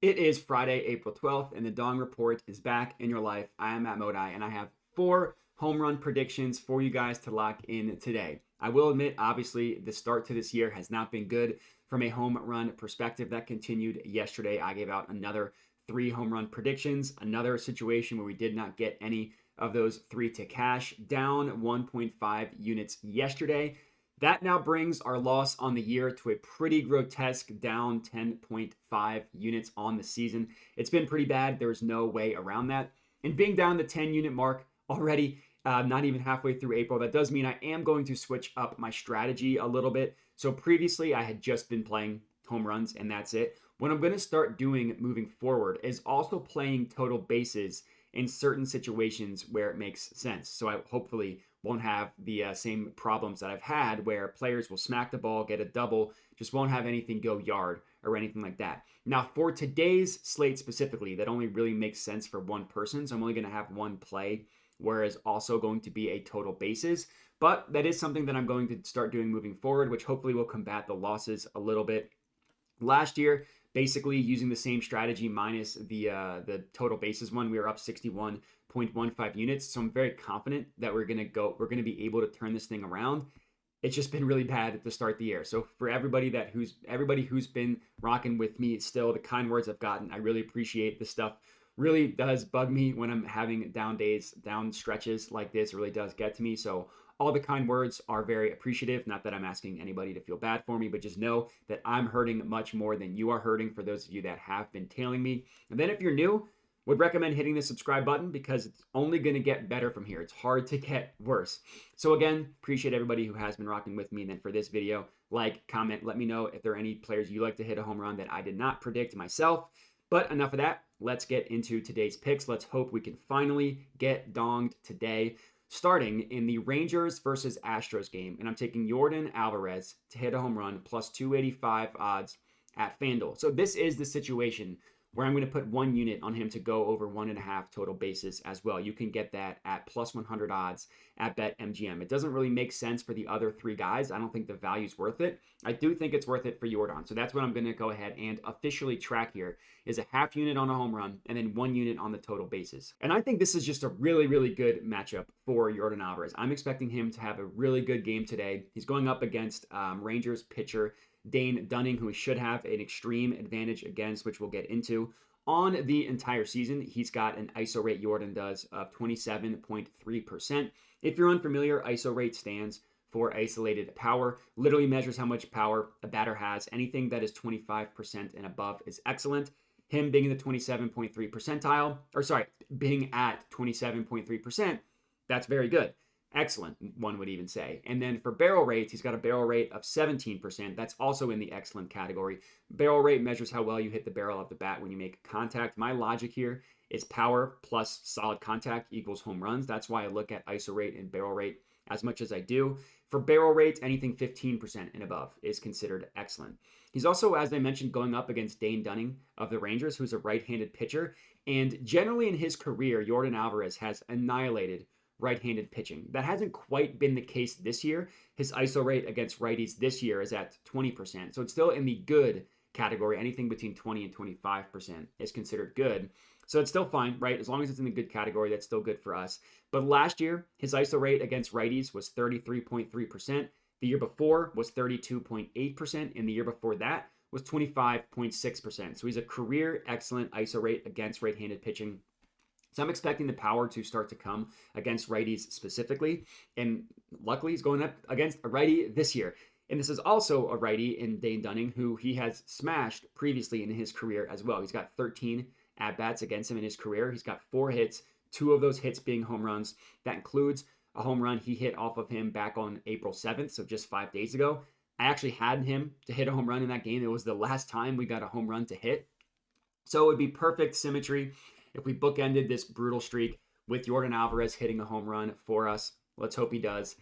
It is Friday, April 12th, and the Dong Report is back in your life. I am at Modi, and I have 4 home run predictions for you guys to lock in today. I will admit, obviously, the start to this year has not been good from a home run perspective. That continued yesterday. I gave out another 3 home run predictions, another situation where we did not get any of those 3 to cash, down 1.5 units yesterday. That now brings our loss on the year to a pretty grotesque down 10.5 units on the season. It's been pretty bad. There's no way around that. And being down the 10 unit mark already, not even halfway through April, that does mean I am going to switch up my strategy a little bit. So previously I had just been playing home runs and that's it. What I'm going to start doing moving forward is also playing total bases in certain situations where it makes sense. So I hopefully won't have the same problems that I've had where players will smack the ball, get a double, just won't have anything go yard or anything like that. Now, for today's slate specifically, that only really makes sense for one person. So I'm only going to have one play, whereas also going to be a total bases. But that is something that I'm going to start doing moving forward, which hopefully will combat the losses a little bit. Last year, basically using the same strategy minus the total bases one, we were up 61.15 units. So I'm very confident that we're going to be able to turn this thing around. It's just been really bad at the start of the year. So for everybody who's been rocking with me still, the kind words I've gotten, I really appreciate this stuff. Really does bug me when I'm having down days, down stretches like this. It really does get to me. So all the kind words are very appreciative. Not that I'm asking anybody to feel bad for me, but just know that I'm hurting much more than you are hurting for those of you that have been tailing me. And then if you're new, would recommend hitting the subscribe button because it's only going to get better from here. It's hard to get worse. So again, appreciate everybody who has been rocking with me. And then for this video, like, comment, let me know if there are any players you like to hit a home run that I did not predict myself. But enough of that. Let's get into today's picks. Let's hope we can finally get donged today. Starting in the Rangers versus Astros game. And I'm taking Yordan Alvarez to hit a home run plus 285 odds at FanDuel. So this is the situation where I'm going to put 1 unit on him to go over 1.5 total bases as well. You can get that at plus 100 odds at BetMGM. It doesn't really make sense for the other 3 guys. I don't think the value's worth it. I do think it's worth it for Yordan. So that's what I'm going to go ahead and officially track here is a half unit on a home run and then 1 unit on the total bases. And I think this is just a really, really good matchup for Yordan Alvarez. I'm expecting him to have a really good game today. He's going up against Rangers pitcher Dane Dunning, who he should have an extreme advantage against, which we'll get into. On the entire season, he's got an ISO rate, Yordan does, of 27.3%. If you're unfamiliar, ISO rate stands for isolated power. Literally measures how much power a batter has. Anything that is 25% and above is excellent. Him being in the 27.3 percentile, being at 27.3%, that's very good. Excellent, one would even say. And then for barrel rates, he's got a barrel rate of 17%. That's also in the excellent category. Barrel rate measures how well you hit the barrel of the bat when you make contact. My logic here is power plus solid contact equals home runs. That's why I look at ISO rate and barrel rate as much as I do. For barrel rates, anything 15% and above is considered excellent. He's also, as I mentioned, going up against Dane Dunning of the Rangers, who's a right-handed pitcher. And generally in his career, Yordan Alvarez has annihilated right-handed pitching. That hasn't quite been the case this year. His ISO rate against righties this year is at 20%. So it's still in the good category. Anything between 20 and 25% is considered good. So it's still fine, right? As long as it's in the good category, that's still good for us. But last year, his ISO rate against righties was 33.3%. The year before was 32.8%. And the year before that was 25.6%. So he's a career excellent ISO rate against right-handed pitching. So I'm expecting the power to start to come against righties specifically. And luckily, he's going up against a righty this year. And this is also a righty in Dane Dunning, who he has smashed previously in his career as well. He's got 13 at-bats against him in his career. He's got 4 hits, 2 of those hits being home runs. That includes a home run he hit off of him back on April 7th, so just 5 days ago. I actually had him to hit a home run in that game. It was the last time we got a home run to hit. So it would be perfect symmetry if we bookended this brutal streak with Yordan Alvarez hitting a home run for us. Let's hope he does.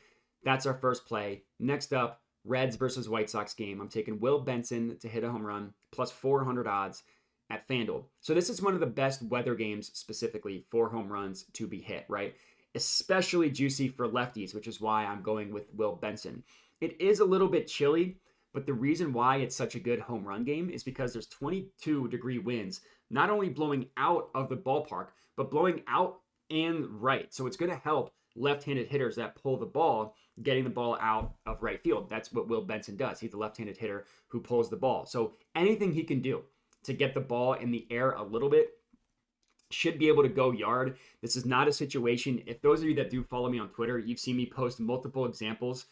That's our first play. Next up, Reds versus White Sox game. I'm taking Will Benson to hit a home run, plus 400 odds at FanDuel. So this is one of the best weather games specifically for home runs to be hit, right? Especially juicy for lefties, which is why I'm going with Will Benson. It is a little bit chilly, But the reason why it's such a good home run game is because there's 22-degree winds, not only blowing out of the ballpark, but blowing out and right. So it's going to help left-handed hitters that pull the ball, getting the ball out of right field. That's what Will Benson does. He's the left-handed hitter who pulls the ball. So anything he can do to get the ball in the air a little bit should be able to go yard. This is not a situation. If those of you that do follow me on Twitter, you've seen me post multiple examples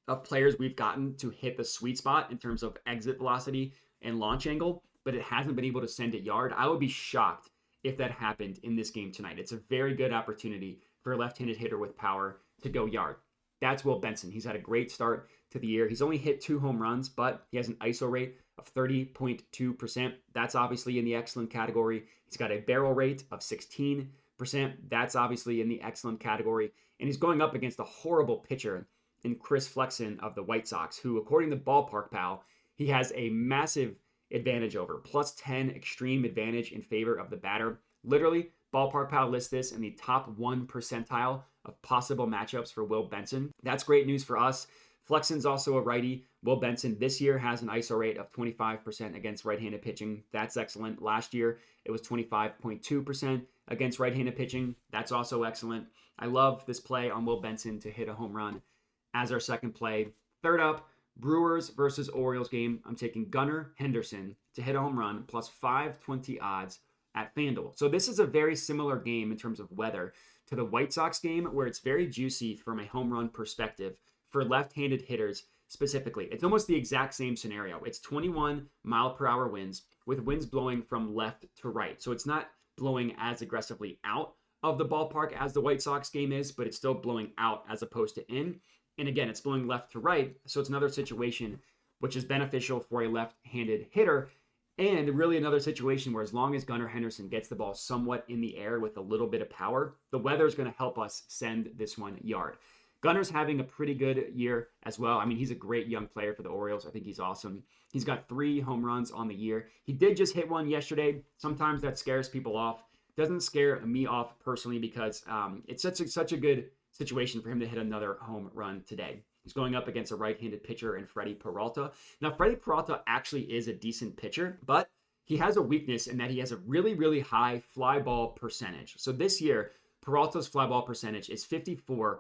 of players we've gotten to hit the sweet spot in terms of exit velocity and launch angle, but it hasn't been able to send it yard. I would be shocked if that happened in this game tonight. It's a very good opportunity for a left-handed hitter with power to go yard. That's Will Benson. He's had a great start to the year. He's only hit 2 home runs, but he has an ISO rate of 30.2%. That's obviously in the excellent category. He's got a barrel rate of 16%. That's obviously in the excellent category. And he's going up against a horrible pitcher in Chris Flexen of the White Sox, who, according to Ballpark Pal, he has a massive advantage over, plus 10 extreme advantage in favor of the batter. Literally, Ballpark Pal lists this in the top 1 percentile of possible matchups for Will Benson. That's great news for us. Flexen's also a righty. Will Benson this year has an ISO rate of 25% against right-handed pitching. That's excellent. Last year, it was 25.2% against right-handed pitching. That's also excellent. I love this play on Will Benson to hit a home run as our second play. Third up, Brewers versus Orioles game. I'm taking Gunnar Henderson to hit a home run plus 520 odds at FanDuel. So this is a very similar game in terms of weather to the White Sox game, where it's very juicy from a home run perspective for left-handed hitters specifically. It's almost the exact same scenario. It's 21 mile per hour winds with winds blowing from left to right. So it's not blowing as aggressively out of the ballpark as the White Sox game is, but it's still blowing out as opposed to in. And again, it's blowing left to right. So it's another situation which is beneficial for a left-handed hitter. And really another situation where as long as Gunnar Henderson gets the ball somewhat in the air with a little bit of power, the weather is going to help us send this one yard. Gunner's having a pretty good year as well. I mean, he's a great young player for the Orioles. I think he's awesome. He's got 3 home runs on the year. He did just hit one yesterday. Sometimes that scares people off. Doesn't scare me off personally because it's such a good situation for him to hit another home run today. He's going up against a right-handed pitcher in Freddie Peralta. Now, Freddie Peralta actually is a decent pitcher, but he has a weakness in that he has a really, really high fly ball percentage. So this year, Peralta's fly ball percentage is 54%.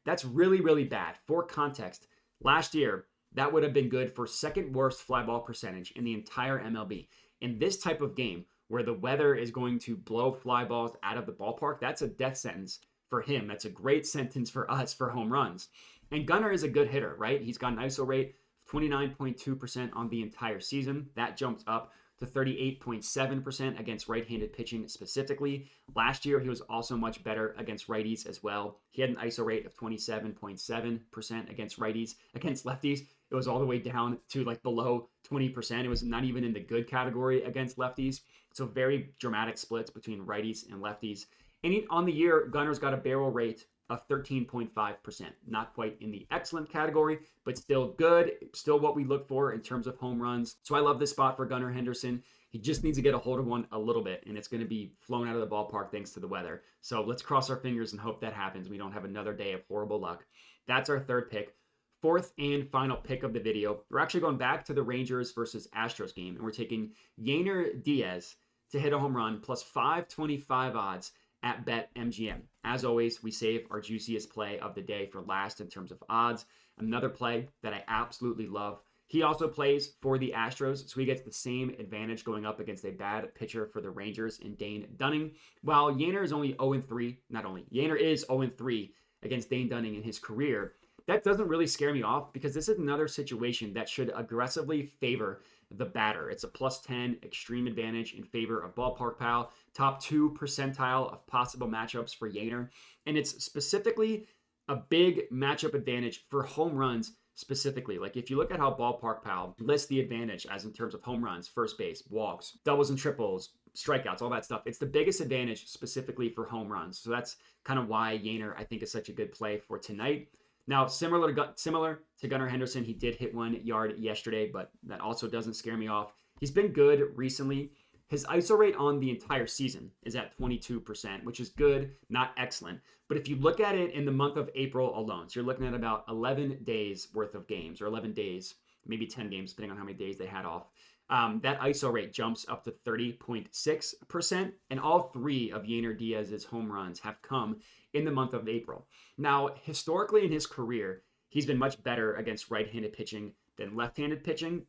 That's really, really bad. For context, last year, that would have been good for second worst fly ball percentage in the entire MLB. In this type of game, where the weather is going to blow fly balls out of the ballpark, that's a death sentence for him. That's a great sentence for us for home runs. And Gunnar is a good hitter, right? He's got an ISO rate of 29.2% on the entire season. That jumped up to 38.7% against right-handed pitching specifically. Last year, he was also much better against righties as well. He had an ISO rate of 27.7% against righties. Against lefties, it was all the way down to like below 20%. It was not even in the good category against lefties. So very dramatic splits between righties and lefties. And on the year, Gunnar's got a barrel rate of 13.5%. Not quite in the excellent category, but still good. Still what we look for in terms of home runs. So I love this spot for Gunnar Henderson. He just needs to get a hold of one a little bit, and it's going to be flown out of the ballpark thanks to the weather. So let's cross our fingers and hope that happens. We don't have another day of horrible luck. That's our third pick. Fourth and final pick of the video. We're actually going back to the Rangers versus Astros game, and we're taking Jerzy Diaz to hit a home run plus 525 odds at BetMGM. As always, we save our juiciest play of the day for last in terms of odds. Another play that I absolutely love. He also plays for the Astros, so he gets the same advantage going up against a bad pitcher for the Rangers in Dane Dunning. While Jerzy is only 0-3, Jerzy is 0-3 against Dane Dunning in his career, that doesn't really scare me off because this is another situation that should aggressively favor the batter. It's a plus 10 extreme advantage in favor of Ballpark Pal, top 2 percentile of possible matchups for Jerzy. And it's specifically a big matchup advantage for home runs specifically. Like if you look at how Ballpark Pal lists the advantage as in terms of home runs, first base, walks, doubles and triples, strikeouts, all that stuff. It's the biggest advantage specifically for home runs. So that's kind of why Jerzy, I think, is such a good play for tonight. Now, similar to Gunnar Henderson, he did hit 1 yard yesterday, but that also doesn't scare me off. He's been good recently. His ISO rate on the entire season is at 22%, which is good, not excellent. But if you look at it in the month of April alone, so you're looking at about 11 days worth of games, or 11 days maybe 10 games, depending on how many days they had off. That ISO rate jumps up to 30.6%, and all 3 of Jerzy Diaz's home runs have come in the month of April. Now, historically in his career, he's been much better against right-handed pitching than left-handed pitching.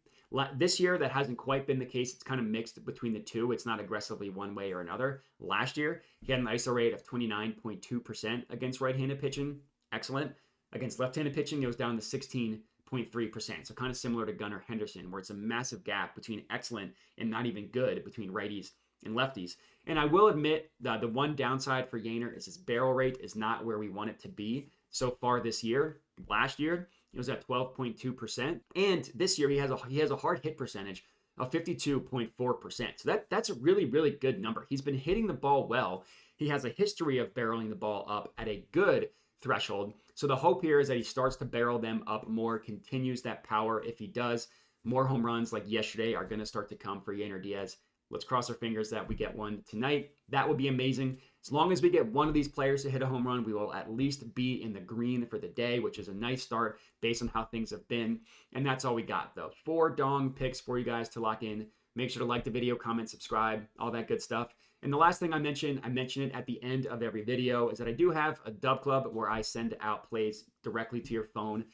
This year, that hasn't quite been the case. It's kind of mixed between the two. It's not aggressively one way or another. Last year, he had an ISO rate of 29.2% against right-handed pitching. Excellent. Against left-handed pitching, it was down to 16.3%. So kind of similar to Gunnar Henderson, where it's a massive gap between excellent and not even good between righties and lefties. And I will admit that the one downside for Jerzy is his barrel rate is not where we want it to be so far this year. Last year, it was at 12.2%. And this year, he has a hard hit percentage of 52.4%. So that's a really, really good number. He's been hitting the ball well. He has a history of barreling the ball up at a good threshold. So the hope here is that he starts to barrel them up more, continues that power. If he does, more home runs like yesterday are going to start to come for Jerzy Diaz. Let's cross our fingers that we get one tonight. That would be amazing. As long as we get one of these players to hit a home run, we will at least be in the green for the day, which is a nice start based on how things have been. And that's all we got, though. 4 dong picks for you guys to lock in. Make sure to like the video, comment, subscribe, all that good stuff. And the last thing I mention it at the end of every video, is that I do have a dub club where I send out plays directly to your phone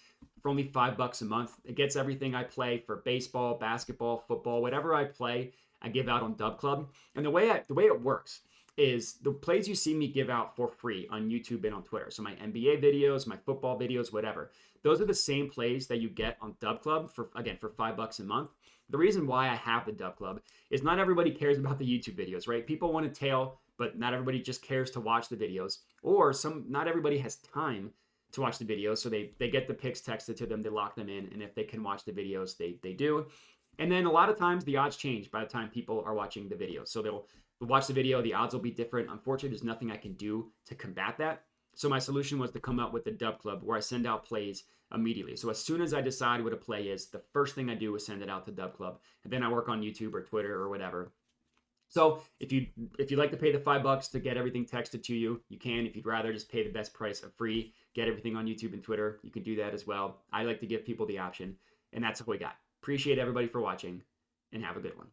for only $5 a month. It gets everything I play for baseball, basketball, football, whatever I play, I give out on Dub Club. And the way it works is the plays you see me give out for free on YouTube and on Twitter. So my NBA videos, my football videos, whatever. Those are the same plays that you get on Dub Club for $5 a month. The reason why I have the Dub Club is not everybody cares about the YouTube videos, right? People want to tail, but not everybody just cares to watch the videos. Or not everybody has time to watch the videos. So they get the picks texted to them, they lock them in, and if they can watch the videos, they do. And then a lot of times the odds change by the time people are watching the video. So they'll watch the video, the odds will be different. Unfortunately, there's nothing I can do to combat that. So my solution was to come up with the Dub Club, where I send out plays immediately. So as soon as I decide what a play is, the first thing I do is send it out to Dub Club. And then I work on YouTube or Twitter or whatever. So if you'd like to pay the $5 to get everything texted to you, you can. If you'd rather just pay the best price of free, get everything on YouTube and Twitter, you can do that as well. I like to give people the option. And that's what we got. Appreciate everybody for watching, and have a good one.